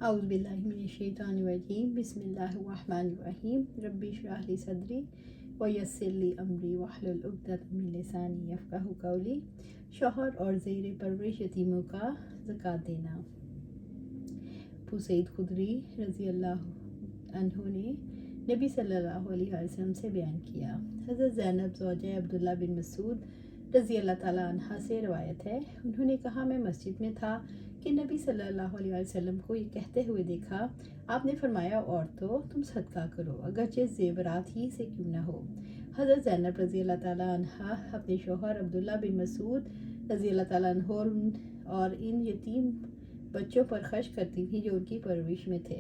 اعوذ باللہ من الشیطان الرجیم بسم اللہ الرحمن الرحیم ربی اشرح لی صدری ویسر لی امری واحلل عقدۃ من لسانی یفقہوا قولی۔ شوہر اور زیر پرورش یتیموں کا زکوٰۃ دینا۔ ابو سعید خدری رضی اللہ عنہ نے نبی صلی اللہ علیہ وسلم سے بیان کیا۔ حضرت زینب زوجہ عبداللہ بن مسعود رضی اللہ تعالیٰ عنہ سے روایت ہے، انہوں نے کہا، میں مسجد میں تھا کہ نبی صلی اللہ علیہ وسلم کو یہ کہتے ہوئے دیکھا۔ آپ نے فرمایا، عورتوں تم صدقہ کرو، اگرچہ زیورات ہی سے کیوں نہ ہو۔ حضرت زینب رضی اللہ تعالیٰ عنہ اپنے شوہر عبداللہ بن مسعود رضی اللہ تعالیٰ عنہ اور ان یتیم بچوں پر خرچ کرتی تھیں جو ان کی پرورش میں تھے۔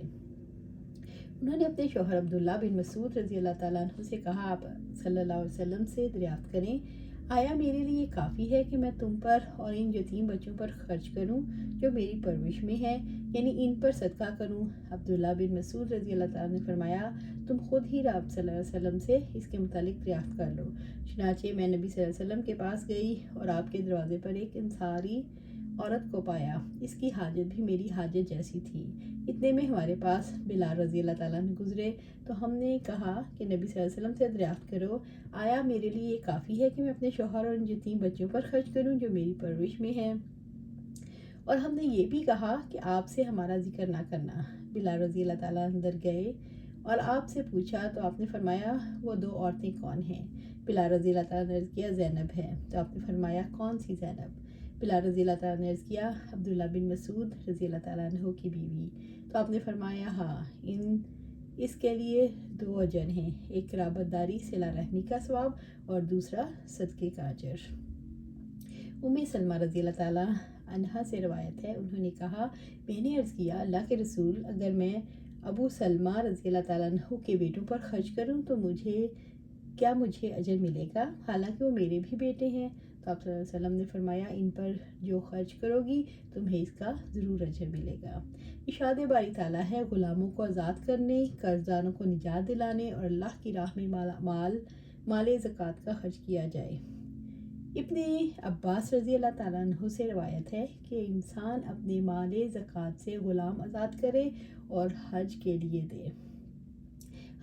انہوں نے اپنے شوہر عبداللہ بن مسعود رضی اللہ تعالیٰ عنہ سے کہا، آپ صلی اللہ علیہ وسلم سے دریافت کریں، آیا میرے لیے کافی ہے کہ میں تم پر اور ان یتیم بچوں پر خرچ کروں جو میری پرورش میں ہے، یعنی ان پر صدقہ کروں؟ عبداللہ بن مسعود رضی اللہ تعالیٰ نے فرمایا، تم خود ہی آپ صلی اللہ علیہ وسلم سے اس کے متعلق دریافت کر لو۔ چنانچہ میں نبی صلی اللہ علیہ وسلم کے پاس گئی اور آپ کے دروازے پر ایک انصاری عورت کو پایا، اس کی حاجت بھی میری حاجت جیسی تھی۔ اتنے میں ہمارے پاس بلال رضی اللہ تعالیٰ نے گزرے تو ہم نے کہا کہ نبی صلی اللہ علیہ وسلم سے دریافت کرو، آیا میرے لیے یہ کافی ہے کہ میں اپنے شوہر اور ان یتیم بچوں پر خرچ کروں جو میری پرورش میں ہے؟ اور ہم نے یہ بھی کہا کہ آپ سے ہمارا ذکر نہ کرنا۔ بلال رضی اللہ تعالیٰ اندر گئے اور آپ سے پوچھا تو آپ نے فرمایا، وہ دو عورتیں کون ہیں؟ بلال رضی اللہ تعالیٰ نے عرض کیا، زینب ہے۔ تو آپ نے فرمایا، کون سی زینب؟ بلال رضی اللہ تعالیٰ نے عرض کیا، عبداللہ بن مسعود رضی اللہ تعالیٰ عنہ کی بیوی۔ تو آپ نے فرمایا، ہاں، اس کے لیے دو اجر ہیں، ایک قرابت داری صلہ رحمی کا ثواب اور دوسرا صدقے کا اجر۔ سلمہ رضی اللہ تعالیٰ عنہا سے روایت ہے، انہوں نے کہا، میں نے عرض کیا، اللہ کے رسول، اگر میں ابو سلمہ رضی اللہ تعالیٰ عنہ کے بیٹوں پر خرچ کروں تو مجھے اجر ملے گا، حالانکہ وہ میرے بھی بیٹے ہیں؟ تو آپ صلی اللہ علیہ وسلم نے فرمایا، ان پر جو خرچ کرو گی تمہیں اس کا ضرور اجر ملے گا۔ ارشاد باری تعالیٰ ہے، غلاموں کو آزاد کرنے، قرض داروں کو نجات دلانے اور اللہ کی راہ میں مال زکوٰۃ کا خرچ کیا جائے۔ ابن عباس رضی اللہ تعالیٰ عنہ سے روایت ہے کہ انسان اپنے مال زکوٰۃ سے غلام آزاد کرے اور حج کے لیے دے۔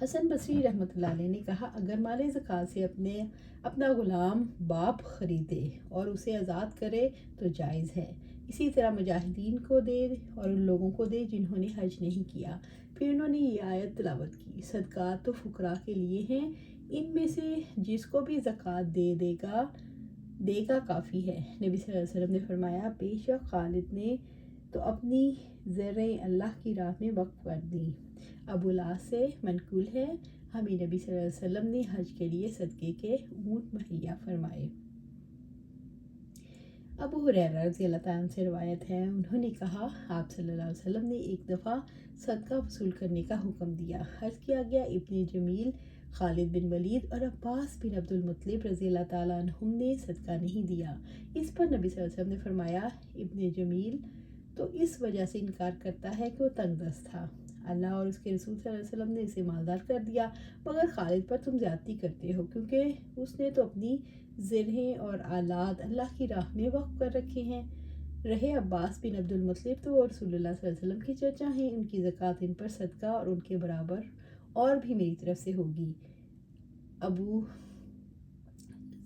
حسن بصری رحمۃ اللہ علیہ نے کہا، اگر مال زکوٰۃ سے اپنا غلام باپ خریدے اور اسے آزاد کرے تو جائز ہے۔ اسی طرح مجاہدین کو دے اور ان لوگوں کو دے جنہوں نے حج نہیں کیا۔ پھر انہوں نے یہ آیت تلاوت کی، صدقات تو فقراء کے لیے ہیں، ان میں سے جس کو بھی زکوٰۃ دے گا کافی ہے۔ نبی صلی اللہ علیہ وسلم نے فرمایا، بے شک خالد نے تو اپنی زرعیں اللہ کی راہ میں وقف کر دیں۔ ابو العاص سے منقول ہے، ہمیں نبی صلی اللہ علیہ وسلم نے حج کے لیے صدقے کے اونٹ مہیا فرمائے۔ ابو ہریرہ رضی اللہ تعالیٰ عنہ سے روایت ہے، انہوں نے کہا، آپ صلی اللہ علیہ وسلم نے ایک دفعہ صدقہ وصول کرنے کا حکم دیا۔ عرض کیا گیا، ابن جمیل، خالد بن ولید اور عباس بن عبد المطلب رضی اللہ تعالیٰ عنہم نے صدقہ نہیں دیا۔ اس پر نبی صلی اللہ علیہ وسلم نے فرمایا، ابن جمیل تو اس وجہ سے انکار کرتا ہے کہ وہ تنگ دست تھا، اللہ اور اس کے رسول صلی اللہ علیہ وسلم نے اسے مالدار کر دیا، مگر خالد پر تم زیادتی کرتے ہو، کیونکہ اس نے تو اپنی زرہیں اور آلات اللہ کی راہ میں وقف کر رکھے ہیں۔ رہے عباس بن عبد المطلب تو وہ رسول اللہ صلی اللہ علیہ وسلم کے چچا ہیں، ان کی زکوٰۃ ان پر صدقہ اور ان کے برابر اور بھی میری طرف سے ہوگی۔ ابو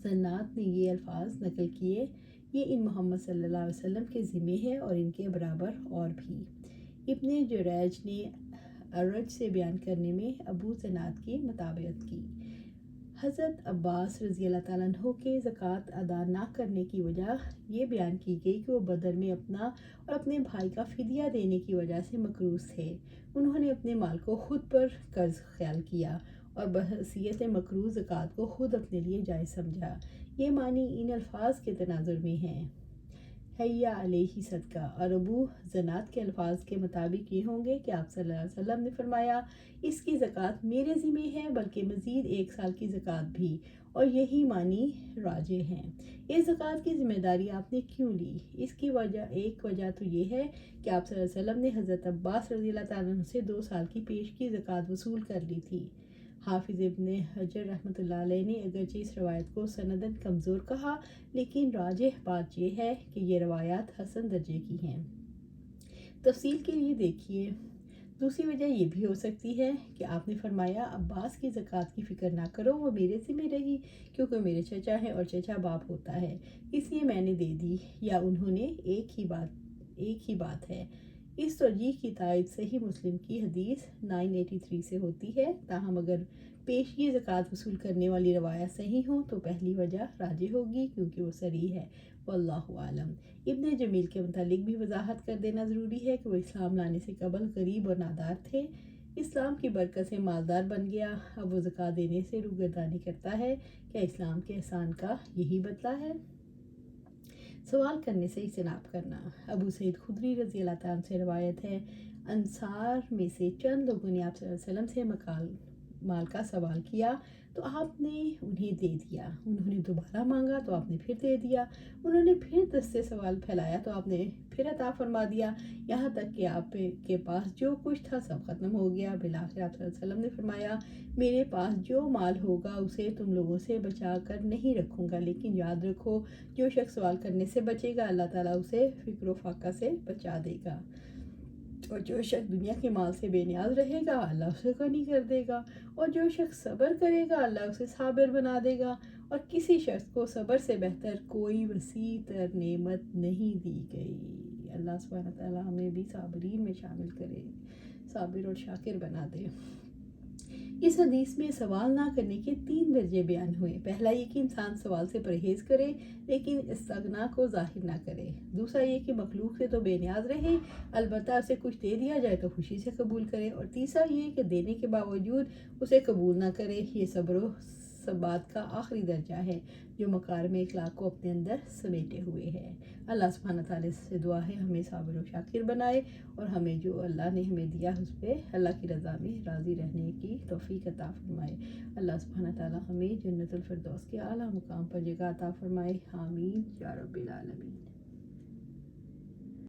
زناد نے یہ الفاظ نقل کیے، یہ ان محمد صلی اللہ علیہ وسلم کے ذمہ ہے اور ان کے برابر اور بھی۔ ابن جریج نے ارج سے بیان کرنے میں ابو زناد کی مطابقت کی۔ حضرت عباس رضی اللہ تعالیٰ عنہ کے زکوٰۃ ادا نہ کرنے کی وجہ یہ بیان کی گئی کہ وہ بدر میں اپنا اور اپنے بھائی کا فدیہ دینے کی وجہ سے مقروض تھے۔ انہوں نے اپنے مال کو خود پر قرض خیال کیا اور بحیثیت مقروض زکوٰۃ کو خود اپنے لیے جائز سمجھا۔ یہ معنی ان الفاظ کے تناظر میں ہیں، حی علیہ صدقہ، اور ابو زناد کے الفاظ کے مطابق یہ ہوں گے کہ آپ صلی اللہ علیہ وسلم نے فرمایا، اس کی زکوٰۃ میرے ذمہ ہے، بلکہ مزید 1 سال کی زکوٰۃ بھی، اور یہی معنی راجح ہیں۔ اس زکوٰۃ کی ذمہ داری آپ نے کیوں لی؟ اس کی ایک وجہ تو یہ ہے کہ آپ صلی اللہ علیہ وسلم نے حضرت عباس رضی اللہ تعالیٰ عنہ سے 2 سال کی پیش کی زکوٰۃ وصول کر لی تھی۔ حافظ ابن حجر رحمۃ اللہ علیہ نے اگرچہ اس روایت کو سنداً کمزور کہا، لیکن راجح بات یہ ہے کہ یہ روایات حسن درجے کی ہیں۔ تفصیل کے لیے دیکھیے۔ دوسری وجہ یہ بھی ہو سکتی ہے کہ آپ نے فرمایا عباس کی زکوٰۃ کی فکر نہ کرو، وہ میرے ذمہ رہی کیونکہ میرے چچا ہیں اور چچا باپ ہوتا ہے، اس لیے میں نے دے دی، یا انہوں نے ایک ہی بات ہے۔ اس توجیہ کی تائید صحیح مسلم کی حدیث 983 سے ہوتی ہے، تاہم اگر پیشگی زکوٰۃ وصول کرنے والی روایت صحیح ہوں تو پہلی وجہ راجح ہوگی کیونکہ وہ صریح ہے، واللہ عالم۔ ابن جمیل کے متعلق بھی وضاحت کر دینا ضروری ہے کہ وہ اسلام لانے سے قبل غریب اور نادار تھے، اسلام کی برکت سے مالدار بن گیا، اب وہ زکوٰۃ دینے سے روگردانی کرتا ہے۔ کیا اسلام کے احسان کا یہی بدلہ ہے؟ سوال کرنے سے اجتناب کرنا۔ ابو سعید خدری رضی اللہ تعالیٰ عنہ سے روایت ہے، انصار میں سے چند لوگوں نے آپ صلی اللہ علیہ وسلم سے مال کا سوال کیا تو آپ نے انہیں دے دیا، انہوں نے دوبارہ مانگا تو آپ نے پھر دے دیا، انہوں نے پھر دستے سوال پھیلایا تو آپ نے پھر عطا فرما دیا، یہاں تک کہ آپ کے پاس جو کچھ تھا سب ختم ہو گیا۔ بالآخر آپ صلی اللہ علیہ وسلم نے فرمایا، میرے پاس جو مال ہوگا اسے تم لوگوں سے بچا کر نہیں رکھوں گا، لیکن یاد رکھو جو شخص سوال کرنے سے بچے گا اللہ تعالیٰ اسے فقر و فاقہ سے بچا دے گا، اور جو شخص دنیا کے مال سے بے نیاز رہے گا اللہ اسے غنی کر دے گا، اور جو شخص صبر کرے گا اللہ اسے صابر بنا دے گا، اور کسی شخص کو صبر سے بہتر کوئی وسیع تر نعمت نہیں دی گئی۔ اللہ سبحانہ تعالیٰ ہمیں بھی صابرین میں شامل کرے، صابر اور شاکر بنا دے۔ اس حدیث میں سوال نہ کرنے کے 3 درجے بیان ہوئے۔ پہلا یہ کہ انسان سوال سے پرہیز کرے لیکن استغنا کو ظاہر نہ کرے۔ دوسرا یہ کہ مخلوق سے تو بے نیاز رہے، البتہ اسے کچھ دے دیا جائے تو خوشی سے قبول کرے، اور تیسرا یہ کہ دینے کے باوجود اسے قبول نہ کرے۔ یہ صبر و ثبات کا آخری درجہ ہے جو مکارم اخلاق کو اپنے اندر سمیٹے ہوئے ہے۔ اللہ سبحانہ تعالیٰ سے دعا ہے ہمیں صابر و شاکر بنائے، اور ہمیں جو اللہ نے ہمیں دیا اس پہ اللہ کی رضا میں راضی رہنے کی توفیق عطا فرمائے۔ اللہ سبحانہ تعالیٰ ہمیں جنت الفردوس کے اعلیٰ مقام پر جگہ عطا فرمائے، آمین یا رب العالمین۔